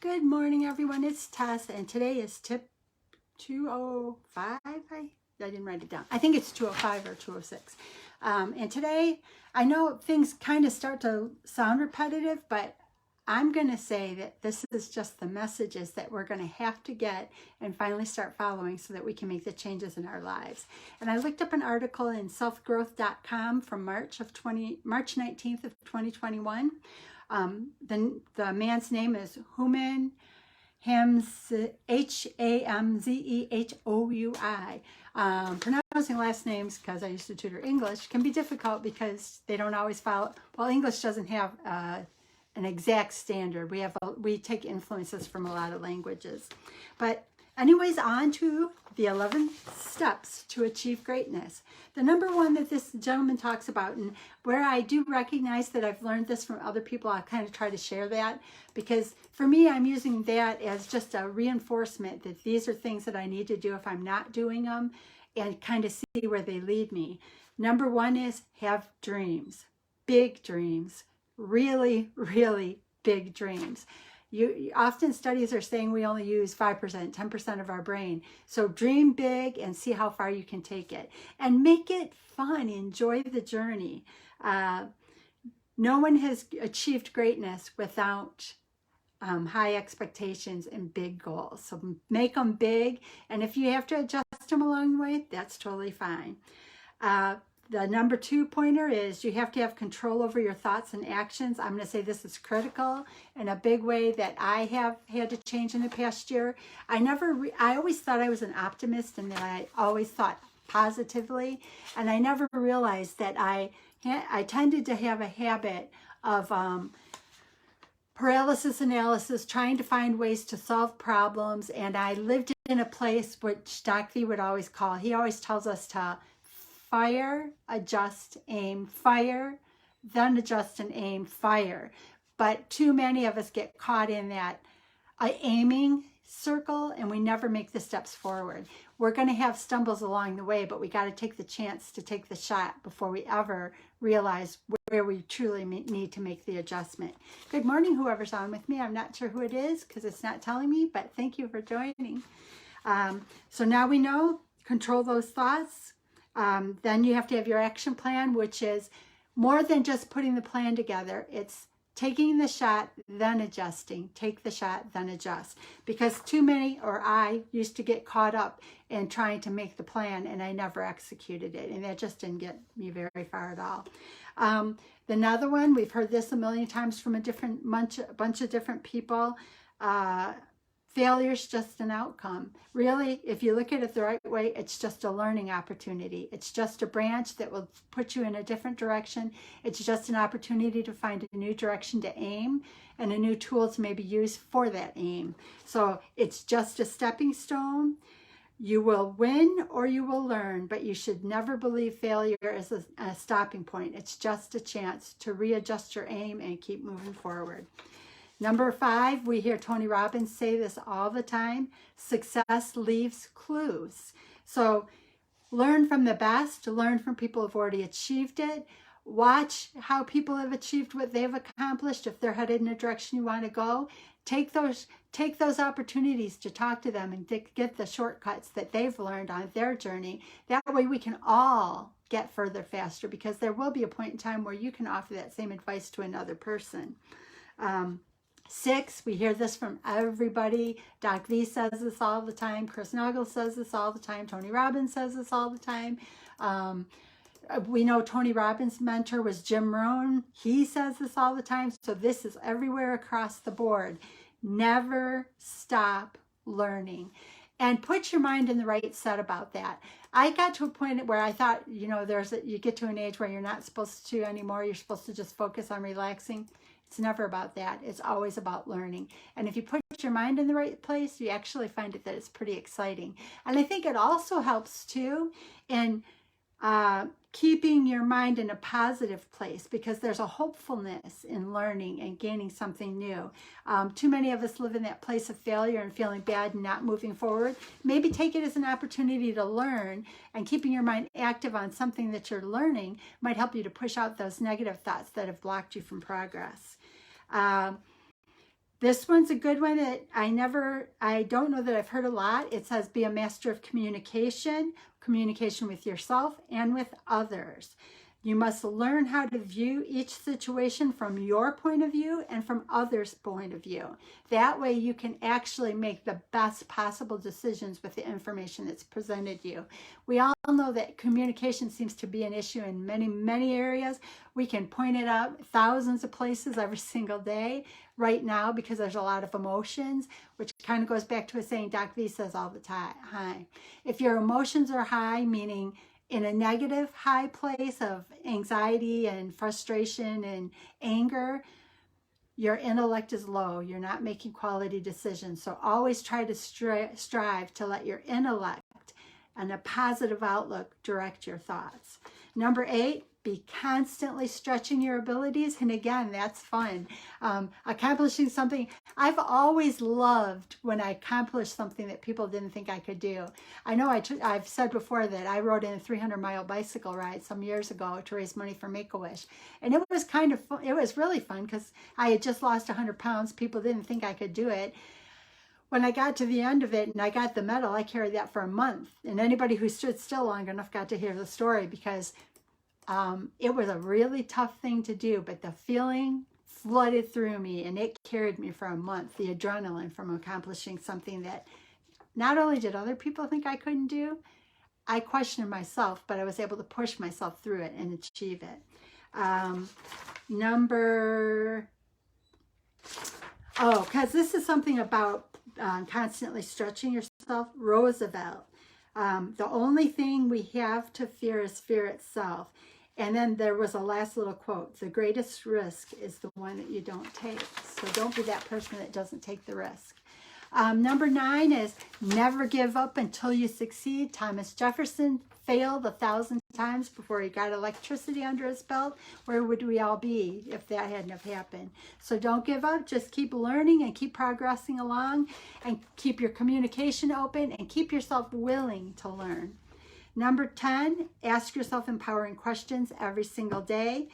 Good morning, everyone. It's Tess, and today is tip 205. I didn't write it down. I think it's 205 or 206. And today, I know things kind of start to sound repetitive, but I'm going to say that this is just the messages that we're going to have to get and finally start following so that we can make the changes in our lives. And I looked up an article in selfgrowth.com from March 19th of 2021. The man's name is Human Hamzehoui. Pronouncing last names, because I used to tutor English, can be difficult because they don't always follow. Well, English doesn't have an exact standard. We take influences from a lot of languages. But anyways, on to the 11 steps to achieve greatness. The number one that this gentleman talks about, and where I do recognize that I've learned this from other people, I'll kind of try to share that, because for me, I'm using that as just a reinforcement that these are things that I need to do if I'm not doing them, and kind of see where they lead me. Number one is have dreams, big dreams, really, really big dreams. Often studies are saying we only use 5%, 10% of our brain. So dream big and see how far you can take it. And make it fun. Enjoy the journey. No one has achieved greatness without high expectations and big goals. So make them big. And if you have to adjust them along the way, that's totally fine. The number 2 pointer is you have to have control over your thoughts and actions. I'm going to say this is critical in a big way that I have had to change in the past year. I always thought I was an optimist and that I always thought positively. And I never realized that I tended to have a habit of paralysis analysis, trying to find ways to solve problems. And I lived in a place which Doc V would always call, he always tells us to fire, adjust, aim, fire, then adjust and aim, fire. But too many of us get caught in that aiming circle and we never make the steps forward. We're going to have stumbles along the way, but we got to take the chance to take the shot before we ever realize where we truly need to make the adjustment. Good morning, whoever's on with me. I'm not sure who it is because it's not telling me, but thank you for joining. So now we know, control those thoughts. Then you have to have your action plan, which is more than just putting the plan together. It's taking the shot, then adjusting. Take the shot, then adjust. Because too many, or I, used to get caught up in trying to make the plan and I never executed it. And that just didn't get me very far at all. Another one, we've heard this a million times from a bunch of different people. Failure is just an outcome. Really, if you look at it the right way, it's just a learning opportunity. It's just a branch that will put you in a different direction. It's just an opportunity to find a new direction to aim and a new tool to maybe use for that aim. So it's just a stepping stone. You will win or you will learn, but you should never believe failure as a stopping point. It's just a chance to readjust your aim and keep moving forward. Number 5, we hear Tony Robbins say this all the time, success leaves clues. So learn from the best, learn from people who've already achieved it. Watch how people have achieved what they've accomplished. If they're headed in a direction you want to go, take those opportunities to talk to them and get the shortcuts that they've learned on their journey. That way we can all get further faster, because there will be a point in time where you can offer that same advice to another person. 6, we hear this from everybody. Doc V says this all the time. Chris Nagel says this all the time. Tony Robbins says this all the time. We know Tony Robbins' mentor was Jim Rohn. He says this all the time. So this is everywhere across the board. Never stop learning. And put your mind in the right set about that. I got to a point where I thought, you get to an age where you're not supposed to anymore. You're supposed to just focus on relaxing. It's never about that. It's always about learning. And if you put your mind in the right place, you actually find that it's pretty exciting. And I think it also helps too in keeping your mind in a positive place, because there's a hopefulness in learning and gaining something new. Too many of us live in that place of failure and feeling bad and not moving forward. Maybe take it as an opportunity to learn, and keeping your mind active on something that you're learning might help you to push out those negative thoughts that have blocked you from progress. This one's a good one that I don't know that I've heard a lot. It says, be a master of communication with yourself and with others. You must learn how to view each situation from your point of view and from others' point of view. That way you can actually make the best possible decisions with the information that's presented you. We all know that communication seems to be an issue in many, many areas. We can point it out thousands of places every single day right now because there's a lot of emotions, which kind of goes back to a saying Doc V says all the time. If your emotions are high, meaning in a negative high place of anxiety and frustration and anger, your intellect is low. You're not making quality decisions. So always try to strive to let your intellect and a positive outlook direct your thoughts. Number 8, be constantly stretching your abilities. And again, that's fun. Accomplishing something. I've always loved when I accomplished something that people didn't think I could do. I know I've said before that I rode in a 300-mile bicycle ride some years ago to raise money for Make-A-Wish. And it was kind of fun. It was really fun because I had just lost 100 pounds. People didn't think I could do it. When I got to the end of it and I got the medal, I carried that for a month. And anybody who stood still long enough got to hear the story because it was a really tough thing to do, but the feeling flooded through me and it carried me for a month, the adrenaline from accomplishing something that not only did other people think I couldn't do, I questioned myself, but I was able to push myself through it and achieve it. Because this is something about constantly stretching yourself. Roosevelt, the only thing we have to fear is fear itself. And then there was a last little quote, the greatest risk is the one that you don't take. So don't be that person that doesn't take the risk. Number 9 is never give up until you succeed. Thomas Jefferson failed 1,000 times before he got electricity under his belt. Where would we all be if that hadn't have happened? So don't give up. Just keep learning and keep progressing along and keep your communication open and keep yourself willing to learn. Number 10, ask yourself empowering questions every single day.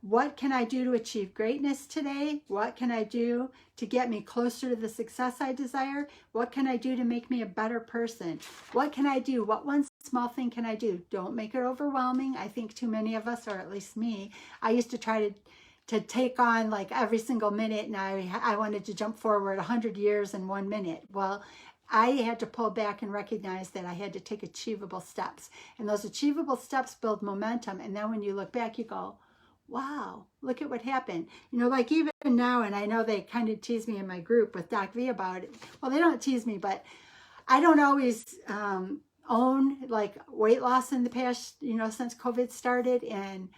What can I do to achieve greatness today? What can I do to get me closer to the success I desire? What can I do to make me a better person? What can I do? What one small thing can I do? Don't make it overwhelming. I think too many of us, or at least me, I used to try to take on like every single minute, and I wanted to jump forward 100 years in 1 minute. Well, I had to pull back and recognize that I had to take achievable steps. And those achievable steps build momentum. And then when you look back, you go, wow, look at what happened. You know, like even now, and I know they kind of tease me in my group with Doc V about it. Well, they don't tease me, but I don't always own like weight loss in the past, you know, since COVID started. And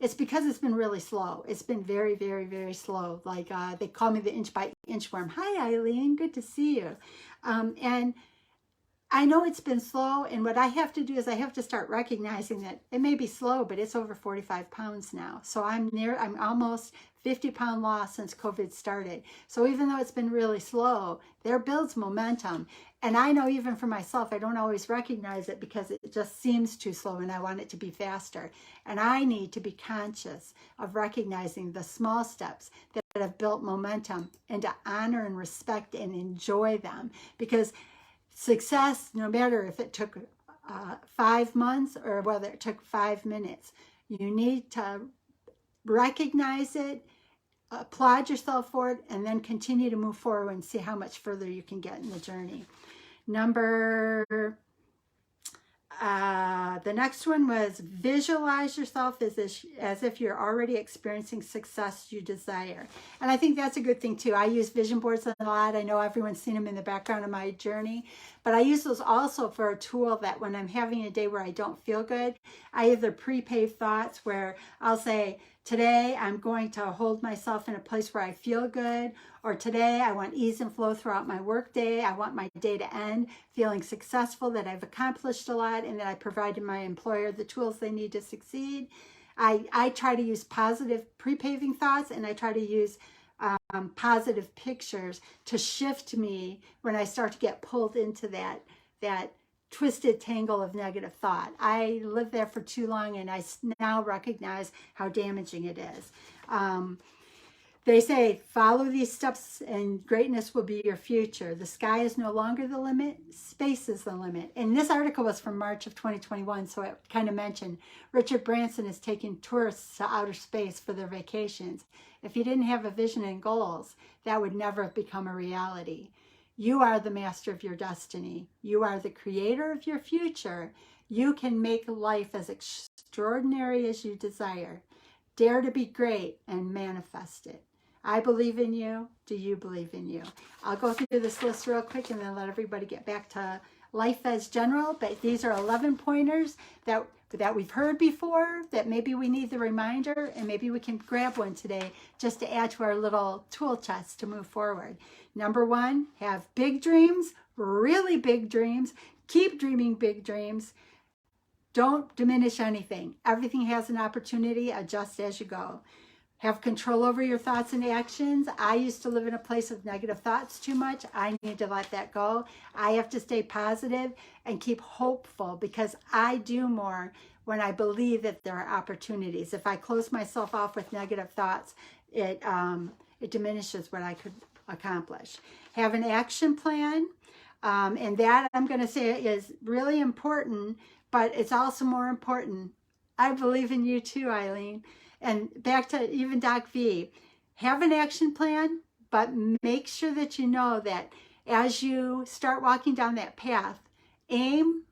it's because it's been really slow. It's been very, very, very slow. Like they call me the inch by inch worm. Hi, Eileen. Good to see you. And I know it's been slow. And what I have to do is I have to start recognizing that it may be slow, but it's over 45 pounds now. So I'm almost 50-pound loss since COVID started. So even though it's been really slow, there builds momentum. And I know even for myself, I don't always recognize it because it just seems too slow and I want it to be faster. And I need to be conscious of recognizing the small steps that have built momentum and to honor and respect and enjoy them. Because success, no matter if it took 5 months or whether it took 5 minutes, you need to recognize it, applaud yourself for it, and then continue to move forward and see how much further you can get in the journey. The next one was visualize yourself as if you're already experiencing success you desire. And I think that's a good thing too. I use vision boards a lot. I know everyone's seen them in the background of my journey, but I use those also for a tool that when I'm having a day where I don't feel good, I either pre-pave thoughts where I'll say, today I'm going to hold myself in a place where I feel good, or today I want ease and flow throughout my work day. I want my day to end feeling successful, that I've accomplished a lot, and that I provided my employer the tools they need to succeed. I try to use positive pre-paving thoughts, and I try to use positive pictures to shift me when I start to get pulled into that twisted tangle of negative thought. I lived there for too long, and I now recognize how damaging it is. They say, follow these steps and greatness will be your future. The sky is no longer the limit, space is the limit. And this article was from March of 2021, so it kind of mentioned Richard Branson is taking tourists to outer space for their vacations. If you didn't have a vision and goals, that would never have become a reality. You are the master of your destiny. You are the creator of your future. You can make life as extraordinary as you desire. Dare to be great and manifest it. I believe in you. Do you believe in you? I'll go through this list real quick and then let everybody get back to life as general. But these are 11 pointers that we've heard before, that maybe we need the reminder, and maybe we can grab one today just to add to our little tool chest to move forward. Number 1, have big dreams, really big dreams. Keep dreaming big dreams. Don't diminish anything. Everything has an opportunity. Adjust as you go. Have control over your thoughts and actions. I used to live in a place of negative thoughts too much. I need to let that go. I have to stay positive and keep hopeful, because I do more when I believe that there are opportunities. If I close myself off with negative thoughts, it diminishes what I could accomplish. Have an action plan. And that, I'm going to say, is really important, but it's also more important. I believe in you too, Eileen. And back to even Doc V, have an action plan, but make sure that you know that as you start walking down that path, aim,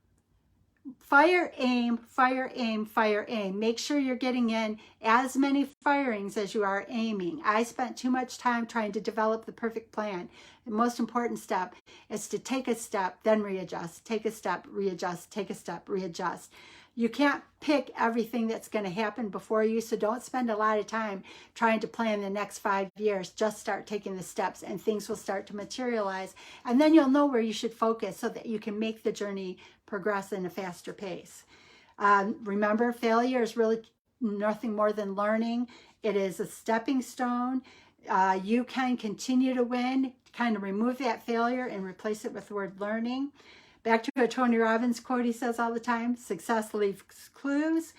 fire, aim, fire, aim, fire, aim. Make sure you're getting in as many firings as you are aiming. I spent too much time trying to develop the perfect plan. The most important step is to take a step, then readjust, take a step, readjust, take a step, readjust. You can't pick everything that's going to happen before you, so don't spend a lot of time trying to plan the next 5 years. Just start taking the steps and things will start to materialize. And then you'll know where you should focus so that you can make the journey progress in a faster pace. Remember, failure is really nothing more than learning. It is a stepping stone. You can continue to win. Kind of remove that failure and replace it with the word learning. Back to a Tony Robbins quote he says all the time, success leaves clues.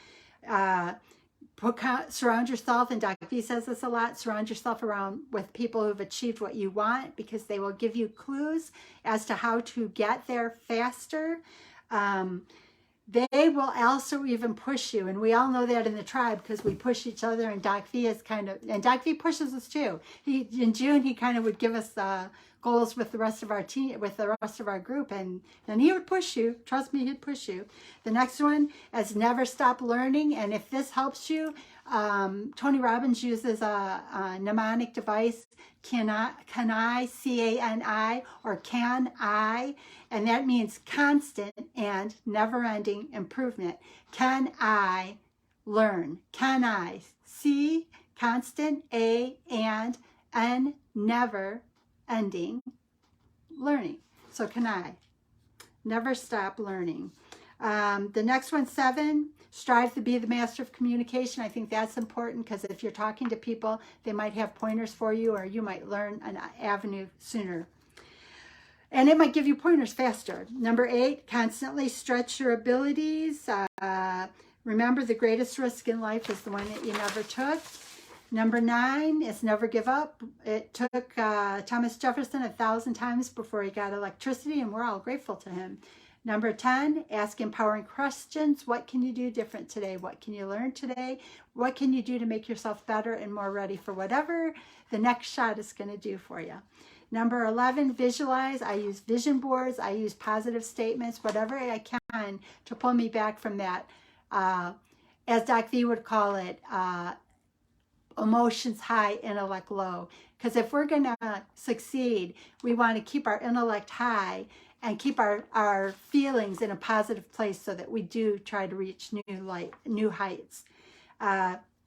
Surround yourself, and Dr. V says this a lot, surround yourself around with people who've achieved what you want, because they will give you clues as to how to get there faster. They will also even push you, and we all know that in the tribe because we push each other, and Doc V is and Doc V pushes us too. In June, he kind of would give us goals with the rest of our team, with the rest of our group, and then he would push you. Trust me, he'd push you. The next one is never stop learning, and if this helps you, Tony Robbins uses a mnemonic device, can I, C-A-N-I, or can I, and that means constant and never-ending improvement. Can I learn? Can I? C, constant, A, and N, never ending learning. So can I? Never stop learning. The next one, 7, strive to be the master of communication. I think that's important because if you're talking to people, they might have pointers for you, or you might learn an avenue sooner. And it might give you pointers faster. Number 8, constantly stretch your abilities. Remember, the greatest risk in life is the one that you never took. Number 9 is never give up. It took Thomas Jefferson 1,000 times before he got electricity, and we're all grateful to him. Number 10, ask empowering questions. What can you do different today? What can you learn today? What can you do to make yourself better and more ready for whatever the next shot is going to do for you? Number 11, visualize. I use vision boards. I use positive statements, whatever I can to pull me back from that, as Doc V would call it, emotions high, intellect low. Because if we're going to succeed, we want to keep our intellect high and keep our feelings in a positive place so that we do try to reach new heights.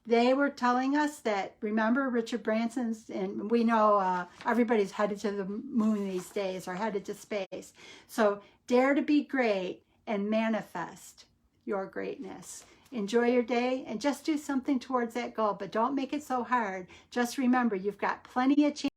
They were telling us that, remember, Richard Branson's, and we know everybody's headed to the moon these days, or headed to space. So dare to be great and manifest your greatness. Enjoy your day and just do something towards that goal, but don't make it so hard. Just remember, you've got plenty of chances